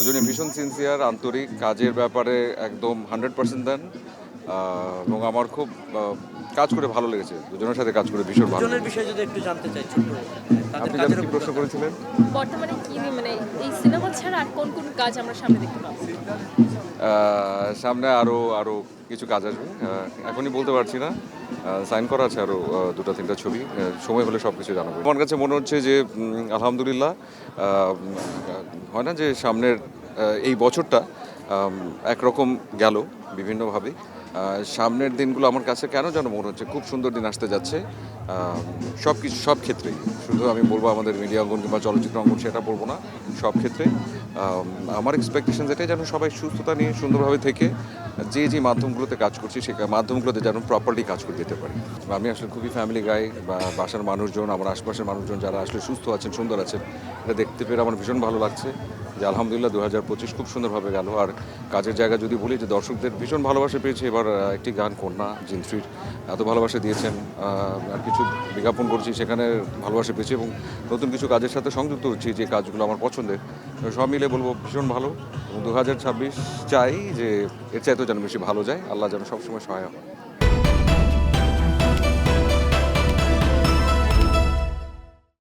দুজনে ভীষণ সিনসিয়ার, আন্তরিক, কাজের ব্যাপারে একদম 100% দেন। এবং আমার খুব কাজ করে ভালো লেগেছে, দুজনের সাথে কাজ করে ভীষণ ভালো দুজনের লেগেছে। বিষয়ে যদি একটু জানতে চাই ছোট্ট, তাদের আপনি যেন কাজের কি প্রশ্ন অভিজ্ঞতা। করেছিলেন? বর্তমানে কি মানে এই সিনেমা ছাড়া আর কোন কোন কাজ আমরা সামনে দেখতে পাবো? সামনে আরও আরও কিছু কাজ আসবে, এখনই বলতে পারছি না। সাইন করা আছে আরও 2-3টা ছবি, সময় হলে সব কিছু জানাবো। আমার কাছে মনে হচ্ছে যে আলহামদুলিল্লাহ, হয় না যে সামনের এই বছরটা একরকম গেল বিভিন্নভাবে। সামনের দিনগুলো আমার কাছে কেন যেন মনে হচ্ছে খুব সুন্দর দিন আসতে যাচ্ছে, সব কিছু সব ক্ষেত্রেই। শুধু আমি বলবো আমাদের মিডিয়া অঙ্গন কিংবা চলচ্চিত্র অঙ্গন সেটা বলবো না, সব ক্ষেত্রে আমার এক্সপেকটেশন এটাই যেন সবাই সুস্থতা নিয়ে সুন্দরভাবে থেকে যে যে মাধ্যমগুলোতে কাজ করছি সে মাধ্যমগুলোতে যেন প্রপারলি কাজ করে যেতে পারি। আমি আসলে খুবই ফ্যামিলি গাই, বা বাসার মানুষজন, আমার আশপাশের মানুষজন যারা আসলে সুস্থ আছেন, সুন্দর আছেন, এটা দেখতে পেরে আমার ভীষণ ভালো লাগছে যে আলহামদুলিল্লাহ 2025 খুব সুন্দরভাবে গেল। আর কাজের জায়গা যদি বলি, যে দর্শকদের ভীষণ ভালোবাসা পেয়েছে এবার। একটি গান কন্যা জিনশ্রীর এত ভালোবাসা দিয়েছেন, আর কিছু বিজ্ঞাপন করছি সেখানে ভালোবাসা পেয়েছি, এবং নতুন কিছু কাজের সাথে সংযুক্ত হচ্ছি যে কাজগুলো আমার পছন্দের। তো সব মিলে বলবো ভীষণ ভালো, এবং 2026 চাই যে এর চাইতেও যেন বেশি ভালো যায়, আল্লাহ যেন সবসময় সহায় হয়।